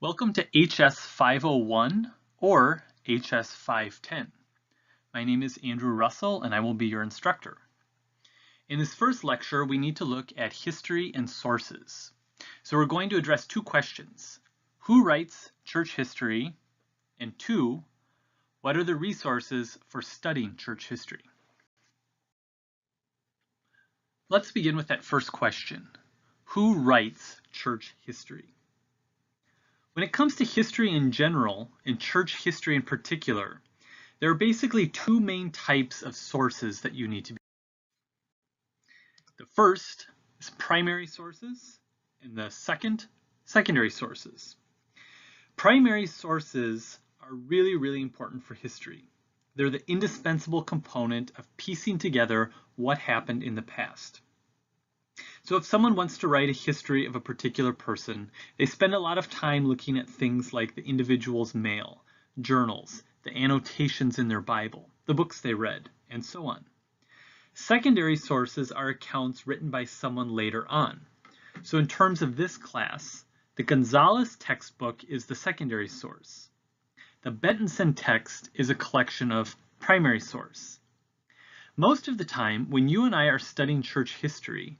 Welcome to HS 501 or HS 510. My name is Andrew Russell and I will be your instructor. In this first lecture, we need to look at history and sources. So we're going to address two questions. Who writes church history? And two, what are the resources for studying church history? Let's begin with that first question. Who writes church history? When it comes to history in general, and church history in particular, there are basically two main types of sources that you need to be. The first is primary sources, and the second, secondary sources. Primary sources are really important for history. They're the indispensable component of piecing together what happened in the past. So if someone wants to write a history of a particular person, they spend a lot of time looking at things like the individual's mail, journals, the annotations in their Bible, the books they read, and so on. Secondary sources are accounts written by someone later on. So in terms of this class, the Gonzalez textbook is the secondary source. The Bentenson text is a collection of primary source. Most of the time, when you and I are studying church history,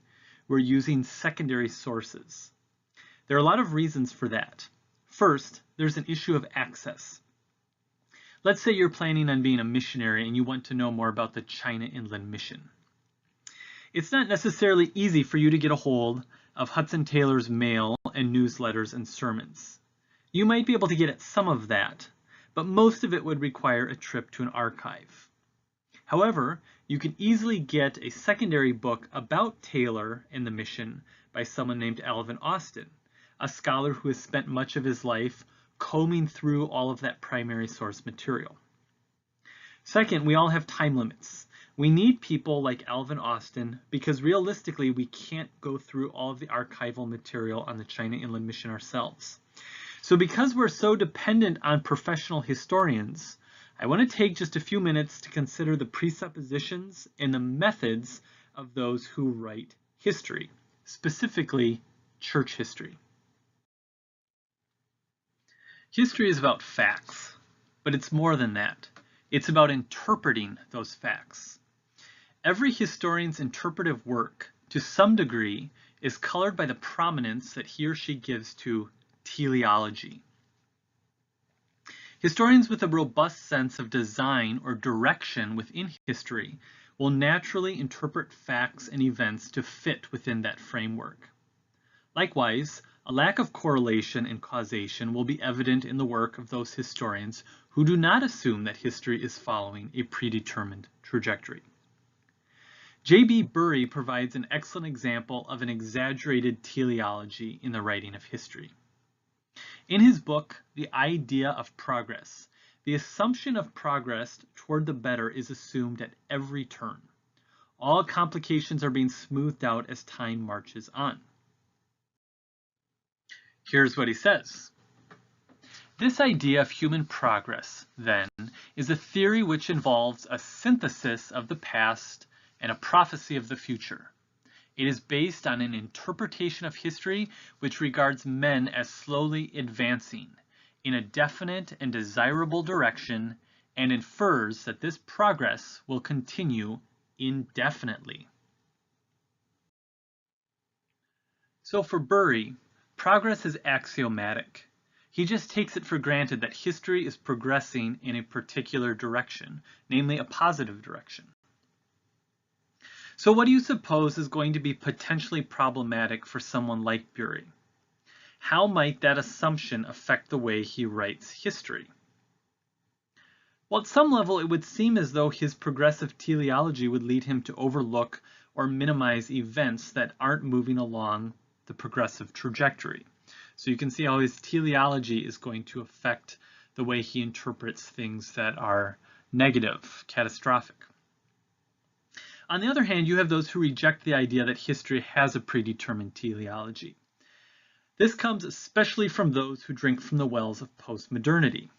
we're using secondary sources. There are a lot of reasons for that. First, there's an issue of access. Let's say you're planning on being a missionary and you want to know more about the China Inland Mission. It's not necessarily easy for you to get a hold of Hudson Taylor's mail and newsletters and sermons. You might be able to get at some of that, but most of it would require a trip to an archive. However, you can easily get a secondary book about Taylor and the mission by someone named Alvin Austin, a scholar who has spent much of his life combing through all of that primary source material. Second, we all have time limits. We need people like Alvin Austin because realistically we can't go through all of the archival material on the China Inland Mission ourselves. So because we're so dependent on professional historians, I want to take just a few minutes to consider the presuppositions and the methods of those who write history, specifically church history. History is about facts, but it's more than that. It's about interpreting those facts. Every historian's interpretive work, to some degree, is colored by the prominence that he or she gives to teleology. Historians with a robust sense of design or direction within history will naturally interpret facts and events to fit within that framework. Likewise, a lack of correlation and causation will be evident in the work of those historians who do not assume that history is following a predetermined trajectory. J.B. Bury provides an excellent example of an exaggerated teleology in the writing of history. In his book, The Idea of Progress, the assumption of progress toward the better is assumed at every turn. All complications are being smoothed out as time marches on. Here's what he says. This idea of human progress, then, is a theory which involves a synthesis of the past and a prophecy of the future. It is based on an interpretation of history which regards men as slowly advancing in a definite and desirable direction and infers that this progress will continue indefinitely. So for Bury, progress is axiomatic. He just takes it for granted that history is progressing in a particular direction, namely a positive direction. So what do you suppose is going to be potentially problematic for someone like Bury? How might that assumption affect the way he writes history? Well, at some level, it would seem as though his progressive teleology would lead him to overlook or minimize events that aren't moving along the progressive trajectory. So you can see how his teleology is going to affect the way he interprets things that are negative, catastrophic. On the other hand, you have those who reject the idea that history has a predetermined teleology. This comes especially from those who drink from the wells of postmodernity.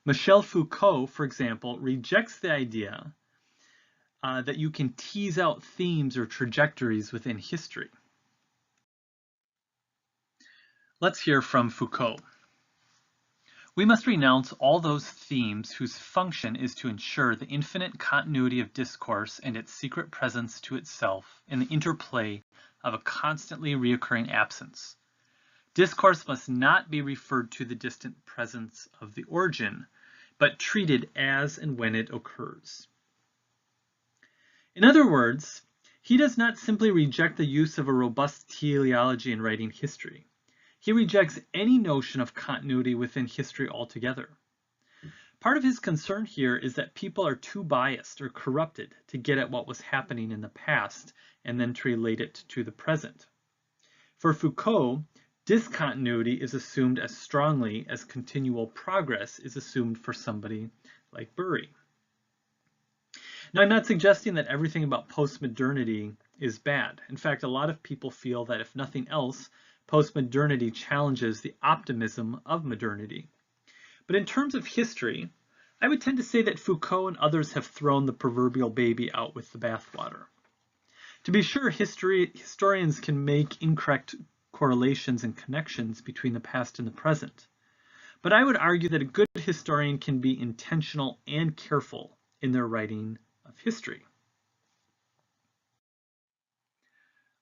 Michel Foucault, for example, rejects the idea that you can tease out themes or trajectories within history. Let's hear from Foucault. We must renounce all those themes whose function is to ensure the infinite continuity of discourse and its secret presence to itself in the interplay of a constantly reoccurring absence. Discourse must not be referred to the distant presence of the origin, but treated as and when it occurs. In other words, he does not simply reject the use of a robust teleology in writing history. He rejects any notion of continuity within history altogether. Part of his concern here is that people are too biased or corrupted to get at what was happening in the past and then to relate it to the present. For Foucault, discontinuity is assumed as strongly as continual progress is assumed for somebody like Bury. Now, I'm not suggesting that everything about postmodernity is bad. In fact, a lot of people feel that if nothing else, postmodernity challenges the optimism of modernity. But in terms of history, I would tend to say that Foucault and others have thrown the proverbial baby out with the bathwater. To be sure, historians can make incorrect correlations and connections between the past and the present. But I would argue that a good historian can be intentional and careful in their writing of history.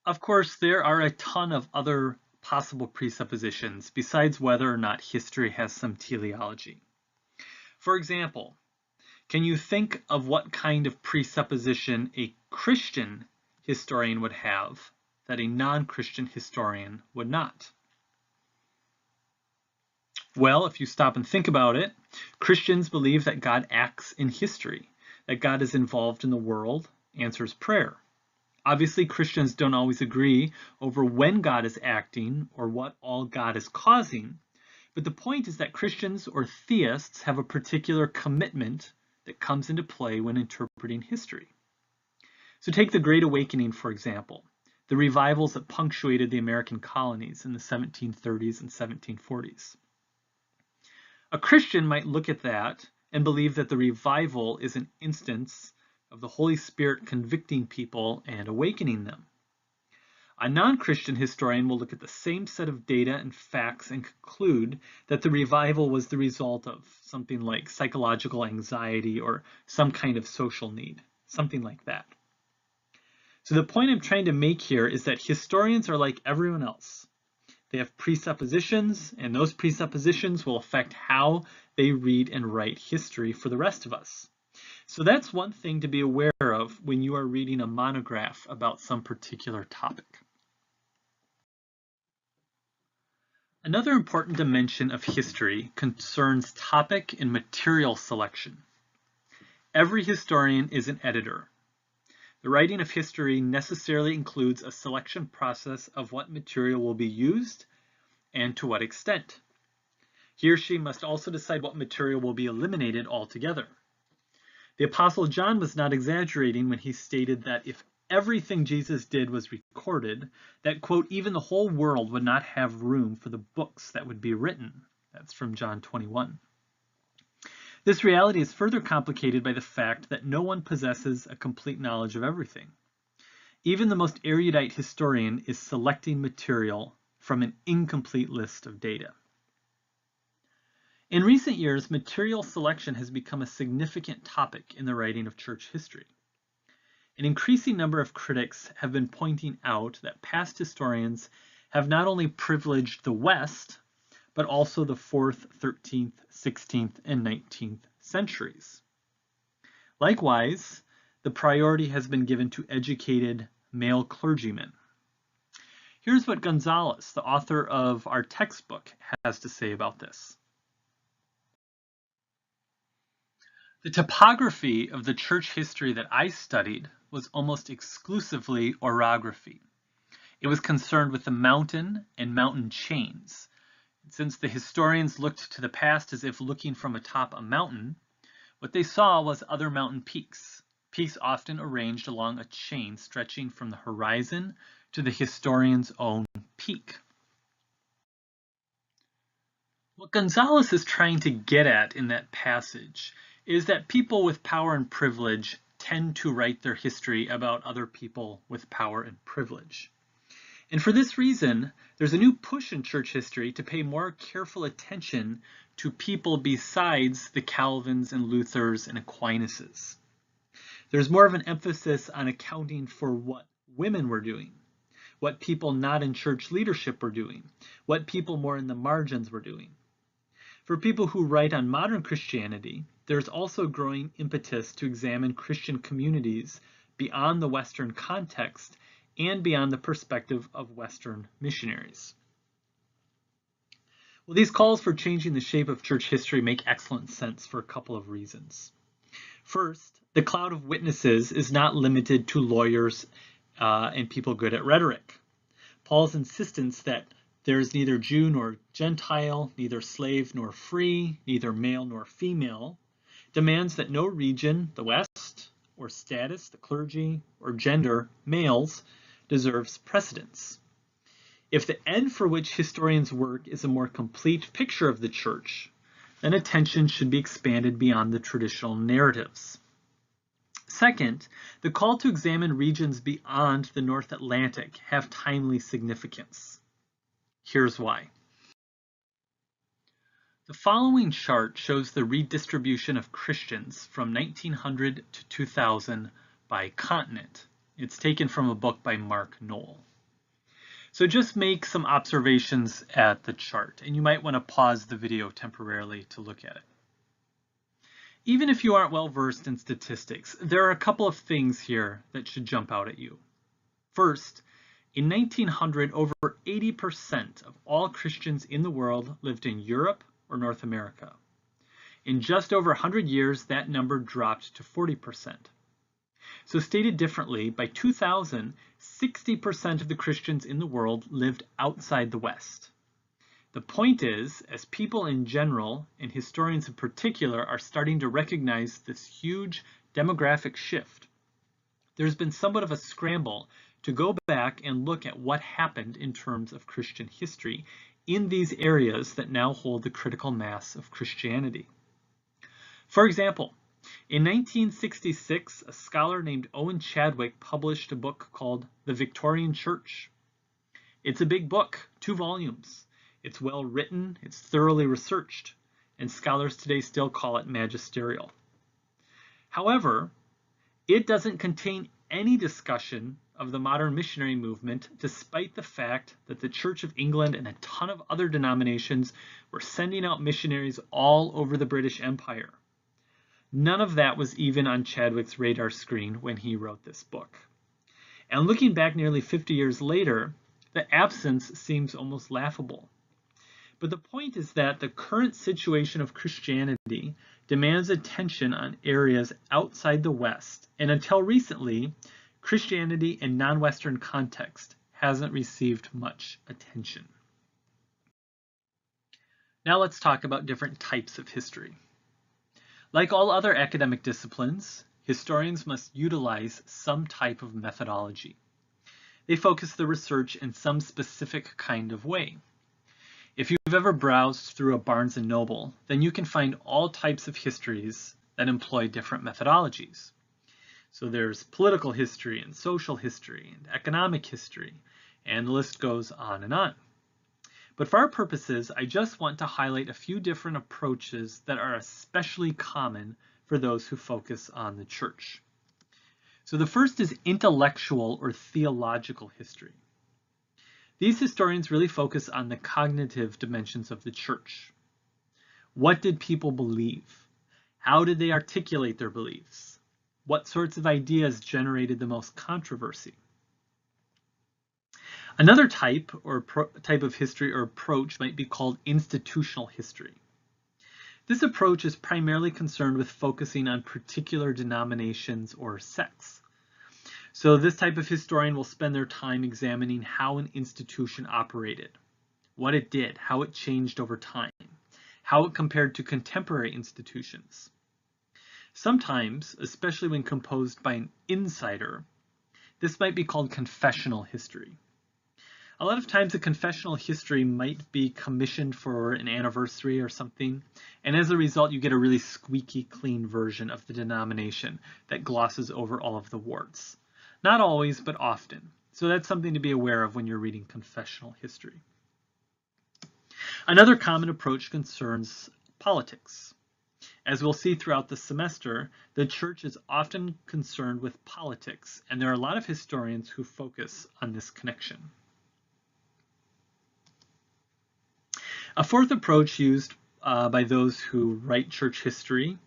Of course, there are a ton of other possible presuppositions besides whether or not history has some teleology. For example, can you think of what kind of presupposition a Christian historian would have that a non-Christian historian would not? Well, if you stop and think about it, Christians believe that God acts in history, that God is involved in the world, answers prayer. Obviously, Christians don't always agree over when God is acting or what all God is causing, but the point is that Christians or theists have a particular commitment that comes into play when interpreting history. So take the Great Awakening, for example, the revivals that punctuated the American colonies in the 1730s and 1740s. A Christian might look at that and believe that the revival is an instance of the Holy Spirit convicting people and awakening them. A non-Christian historian will look at the same set of data and facts and conclude that the revival was the result of something like psychological anxiety or some kind of social need, something like that. So the point I'm trying to make here is that historians are like everyone else. They have presuppositions, and those presuppositions will affect how they read and write history for the rest of us. So that's one thing to be aware of when you are reading a monograph about some particular topic. Another important dimension of history concerns topic and material selection. Every historian is an editor. The writing of history necessarily includes a selection process of what material will be used and to what extent. He or she must also decide what material will be eliminated altogether. The Apostle John was not exaggerating when he stated that if everything Jesus did was recorded, that, quote, even the whole world would not have room for the books that would be written. That's from John 21. This reality is further complicated by the fact that no one possesses a complete knowledge of everything. Even the most erudite historian is selecting material from an incomplete list of data. In recent years, material selection has become a significant topic in the writing of church history. An increasing number of critics have been pointing out that past historians have not only privileged the West, but also the 4th, 13th, 16th, and 19th centuries. Likewise, the priority has been given to educated male clergymen. Here's what Gonzalez, the author of our textbook, has to say about this. The topography of the church history that I studied was almost exclusively orography. It was concerned with the mountain and mountain chains. Since the historians looked to the past as if looking from atop a mountain, what they saw was other mountain peaks, peaks often arranged along a chain stretching from the horizon to the historian's own peak. What Gonzalez is trying to get at in that passage is that people with power and privilege tend to write their history about other people with power and privilege. And for this reason, there's a new push in church history to pay more careful attention to people besides the Calvins and Luthers and Aquinas. There's more of an emphasis on accounting for what women were doing, what people not in church leadership were doing, what people more in the margins were doing. For people who write on modern Christianity, there's also growing impetus to examine Christian communities beyond the Western context and beyond the perspective of Western missionaries. Well, these calls for changing the shape of church history make excellent sense for a couple of reasons. First, the cloud of witnesses is not limited to lawyers and people good at rhetoric. Paul's insistence that there is neither Jew nor Gentile, neither slave nor free, neither male nor female, demands that no region, the West, or status, the clergy, or gender, males, deserves precedence. If the end for which historians work is a more complete picture of the church, then attention should be expanded beyond the traditional narratives. Second, the call to examine regions beyond the North Atlantic have timely significance. Here's why. The following chart shows the redistribution of Christians from 1900 to 2000 by continent. It's taken from a book by Mark Knoll. So just make some observations at the chart, and you might want to pause the video temporarily to look at it. Even if you aren't well versed in statistics, there are a couple of things here that should jump out at you. First, in 1900, over 80% of all Christians in the world lived in Europe or North America. In just over 100 years, that number dropped to 40%. So stated differently, by 2000, 60% of the Christians in the world lived outside the West. The point is, as people in general, and historians in particular, are starting to recognize this huge demographic shift, there's been somewhat of a scramble to go back and look at what happened in terms of Christian history in these areas that now hold the critical mass of Christianity. For example, in 1966, a scholar named Owen Chadwick published a book called The Victorian Church. It's a big book, 2 volumes. It's well written, it's thoroughly researched, and scholars today still call it magisterial. However, it doesn't contain any discussion of the modern missionary movement, despite the fact that the Church of England and a ton of other denominations were sending out missionaries all over the British Empire. None of that was even on Chadwick's radar screen when he wrote this book. And looking back nearly 50 years later, the absence seems almost laughable. But the point is that the current situation of Christianity demands attention on areas outside the West, and until recently, Christianity in non-Western context hasn't received much attention. Now let's talk about different types of history. Like all other academic disciplines, historians must utilize some type of methodology. They focus the research in some specific kind of way. If you've ever browsed through a Barnes & Noble, then you can find all types of histories that employ different methodologies. So there's political history and social history and economic history, and the list goes on and on. But for our purposes, I just want to highlight a few different approaches that are especially common for those who focus on the church. So the first is intellectual or theological history. These historians really focus on the cognitive dimensions of the church. What did people believe? How did they articulate their beliefs? What sorts of ideas generated the most controversy? Another type of history or approach might be called institutional history. This approach is primarily concerned with focusing on particular denominations or sects. So this type of historian will spend their time examining how an institution operated, what it did, how it changed over time, how it compared to contemporary institutions. Sometimes, especially when composed by an insider, this might be called confessional history. A lot of times a confessional history might be commissioned for an anniversary or something, and as a result you get a really squeaky clean version of the denomination that glosses over all of the warts. Not always, but often. So that's something to be aware of when you're reading confessional history. Another common approach concerns politics. As we'll see throughout the semester, the church is often concerned with politics, and there are a lot of historians who focus on this connection. A fourth approach used by those who write church history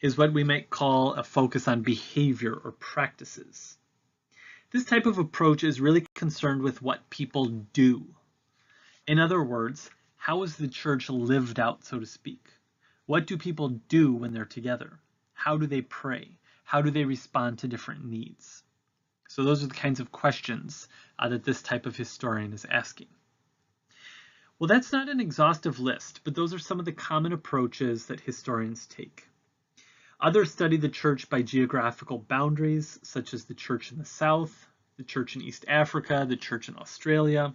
is what we might call a focus on behavior or practices. This type of approach is really concerned with what people do. In other words, how is the church lived out, so to speak? What do people do when they're together? How do they pray? How do they respond to different needs? So those are the kinds of questions that this type of historian is asking. Well, that's not an exhaustive list, but those are some of the common approaches that historians take. Others study the church by geographical boundaries, such as the church in the South, the church in East Africa, the church in Australia.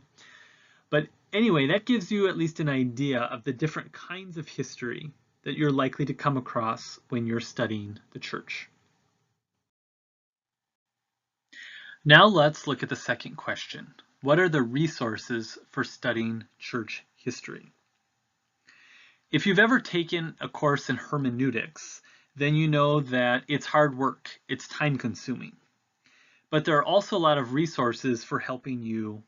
But anyway, that gives you at least an idea of the different kinds of history that you're likely to come across when you're studying the church. Now let's look at the second question. What are the resources for studying church history? If you've ever taken a course in hermeneutics, then you know that it's hard work, it's time consuming. But there are also a lot of resources for helping you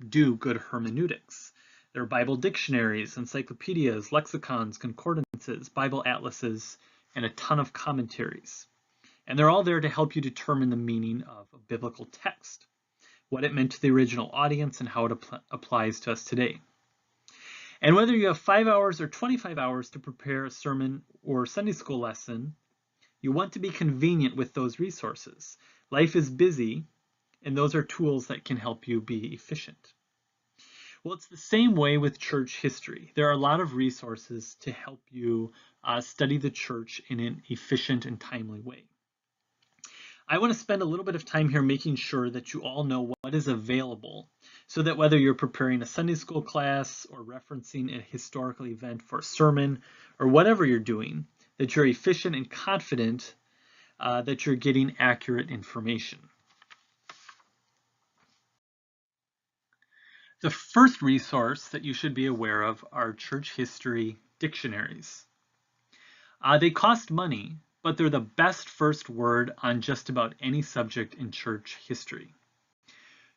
do good hermeneutics. There are Bible dictionaries, encyclopedias, lexicons, concordances, Bible atlases, and a ton of commentaries. And they're all there to help you determine the meaning of a biblical text, what it meant to the original audience, and how it applies to us today. And whether you have 5 hours or 25 hours to prepare a sermon or Sunday school lesson, you want to be convenient with those resources. Life is busy, and those are tools that can help you be efficient. Well, it's the same way with church history. There are a lot of resources to help you study the church in an efficient and timely way. I want to spend a little bit of time here making sure that you all know what is available so that whether you're preparing a Sunday school class or referencing a historical event for a sermon or whatever you're doing, that you're efficient and confident that you're getting accurate information. The first resource that you should be aware of are church history dictionaries. They cost money, but they're the best first word on just about any subject in church history.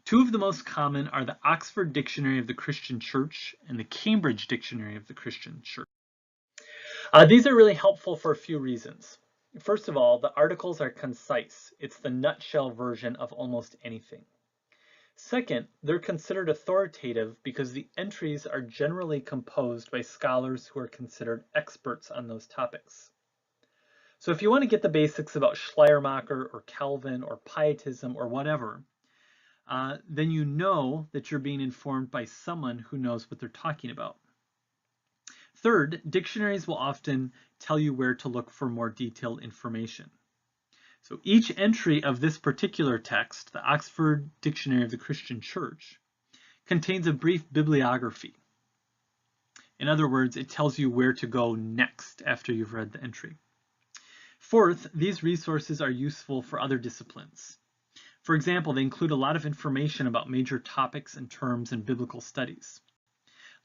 Two of the most common are the Oxford Dictionary of the Christian Church and the Cambridge Dictionary of the Christian Church. These are really helpful for a few reasons. First of all, the articles are concise. It's the nutshell version of almost anything. Second, they're considered authoritative because the entries are generally composed by scholars who are considered experts on those topics. So if you want to get the basics about Schleiermacher or Calvin or Pietism or whatever, then you know that you're being informed by someone who knows what they're talking about. Third, dictionaries will often tell you where to look for more detailed information. So each entry of this particular text, the Oxford Dictionary of the Christian Church, contains a brief bibliography. In other words, it tells you where to go next after you've read the entry. Fourth, these resources are useful for other disciplines. For example, they include a lot of information about major topics and terms in biblical studies.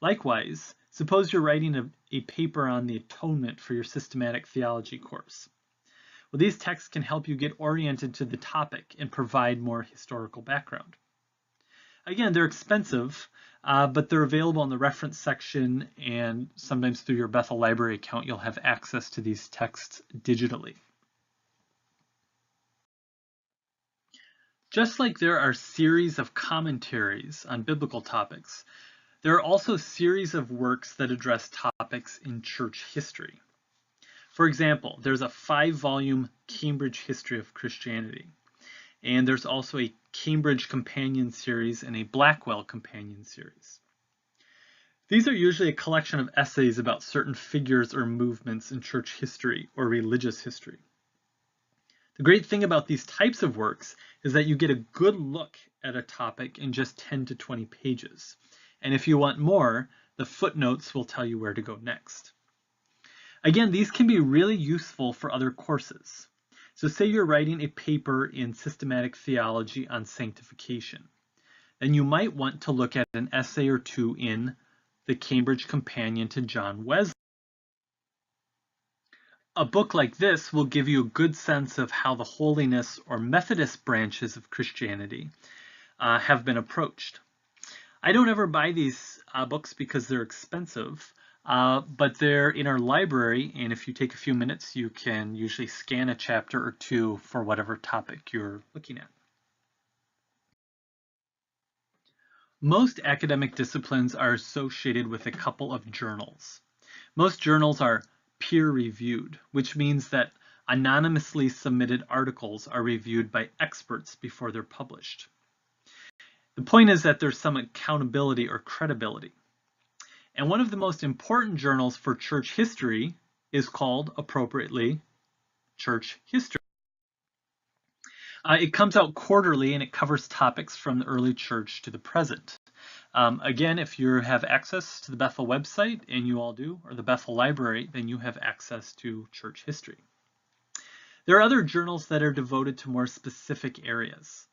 Likewise, suppose you're writing a paper on the atonement for your systematic theology course. Well, these texts can help you get oriented to the topic and provide more historical background. Again, they're expensive, but they're available in the reference section, and sometimes through your Bethel Library account, you'll have access to these texts digitally. Just like there are series of commentaries on biblical topics, there are also series of works that address topics in church history. For example, there's a 5-volume Cambridge History of Christianity, and there's also a Cambridge Companion Series and a Blackwell Companion Series. These are usually a collection of essays about certain figures or movements in church history or religious history. The great thing about these types of works is that you get a good look at a topic in just 10 to 20 pages. And if you want more, the footnotes will tell you where to go next. Again, these can be really useful for other courses. So say you're writing a paper in systematic theology on sanctification. Then you might want to look at an essay or two in the Cambridge Companion to John Wesley. A book like this will give you a good sense of how the holiness or Methodist branches of Christianity have been approached. I don't ever buy these books because they're expensive, but they're in our library, and if you take a few minutes, you can usually scan a chapter or two for whatever topic you're looking at. Most academic disciplines are associated with a couple of journals. Most journals are peer-reviewed, which means that anonymously submitted articles are reviewed by experts before they're published. The point is that there's some accountability or credibility. And one of the most important journals for church history is called, appropriately, Church History. It comes out quarterly and it covers topics from the early church to the present. Again, if you have access to the Bethel website, and you all do, or the Bethel Library, then you have access to church history. There are other journals that are devoted to more specific areas.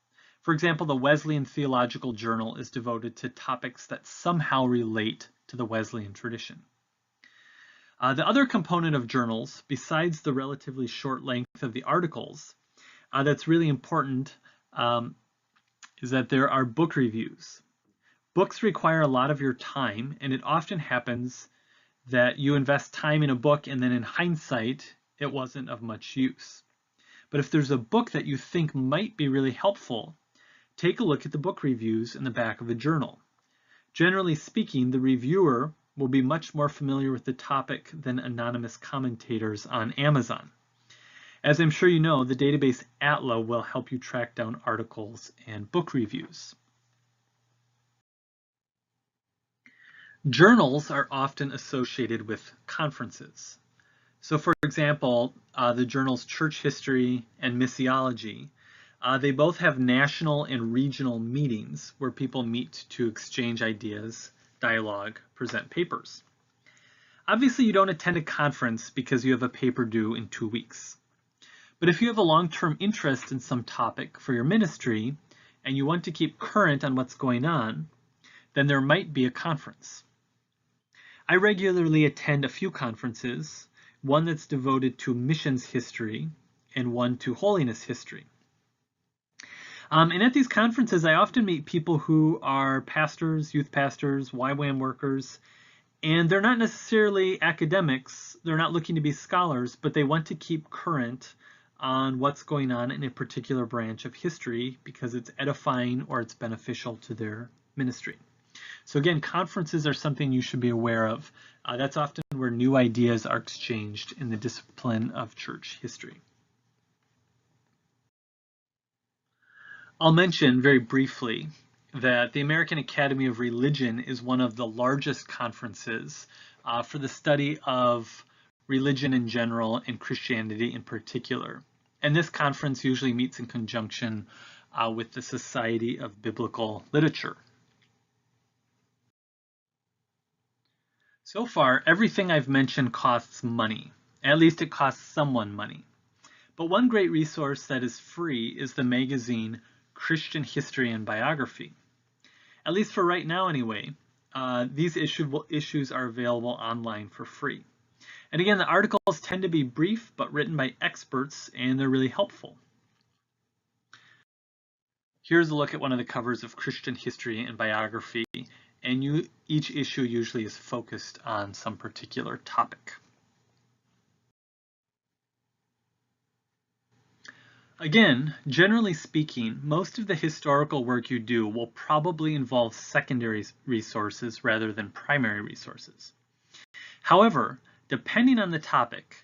For example, the Wesleyan Theological Journal is devoted to topics that somehow relate to the Wesleyan tradition. The other component of journals, besides the relatively short length of the articles, that's really important is that there are book reviews. Books require a lot of your time, and it often happens that you invest time in a book and then in hindsight, it wasn't of much use. But if there's a book that you think might be really helpful, take a look at the book reviews in the back of the journal. Generally speaking, the reviewer will be much more familiar with the topic than anonymous commentators on Amazon. As I'm sure you know, the database Atla will help you track down articles and book reviews. Journals are often associated with conferences. So for example, the journals Church History and Missiology, they both have national and regional meetings where people meet to exchange ideas, dialogue, present papers. Obviously, you don't attend a conference because you have a paper due in 2 weeks. But if you have a long-term interest in some topic for your ministry and you want to keep current on what's going on, then there might be a conference. I regularly attend a few conferences, one that's devoted to missions history and one to holiness history. And at these conferences, I often meet people who are pastors, youth pastors, YWAM workers, and they're not necessarily academics, they're not looking to be scholars, but they want to keep current on what's going on in a particular branch of history because it's edifying or it's beneficial to their ministry. So again, conferences are something you should be aware of. That's often where new ideas are exchanged in the discipline of church history. I'll mention very briefly that the American Academy of Religion is one of the largest conferences for the study of religion in general and Christianity in particular. And this conference usually meets in conjunction with the Society of Biblical Literature. So far, everything I've mentioned costs money. At least it costs someone money. But one great resource that is free is the magazine Christian History and Biography. At least for right now anyway, these issues are available online for free. And again, the articles tend to be brief but written by experts, and they're really helpful. Here's a look at one of the covers of Christian History and Biography, and each issue usually is focused on some particular topic. Again, generally speaking, most of the historical work you do will probably involve secondary resources rather than primary resources. However, depending on the topic,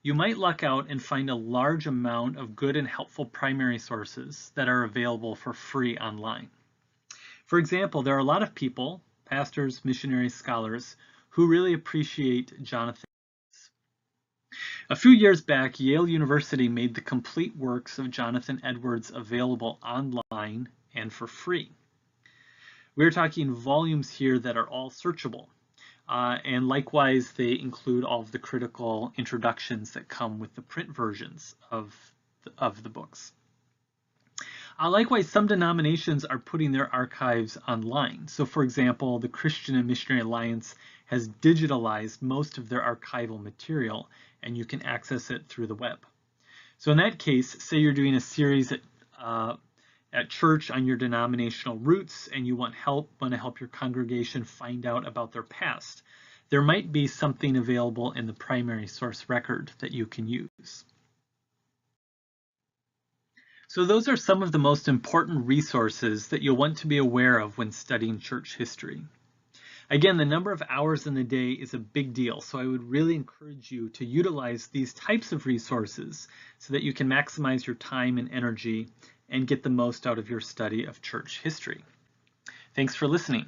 you might luck out and find a large amount of good and helpful primary sources that are available for free online. For example, there are a lot of people, pastors, missionaries, scholars, who really appreciate Jonathan. A few years back, Yale University made the complete works of Jonathan Edwards available online and for free. We're talking volumes here that are all searchable. And likewise, they include all of the critical introductions that come with the print versions of of the books. Likewise, some denominations are putting their archives online. So for example, the Christian and Missionary Alliance has digitalized most of their archival material, and you can access it through the web. So in that case, say you're doing a series at church on your denominational roots, and you want to help your congregation find out about their past. There might be something available in the primary source record that you can use. So those are some of the most important resources that you'll want to be aware of when studying church history. Again, the number of hours in the day is a big deal, so I would really encourage you to utilize these types of resources so that you can maximize your time and energy and get the most out of your study of church history. Thanks for listening.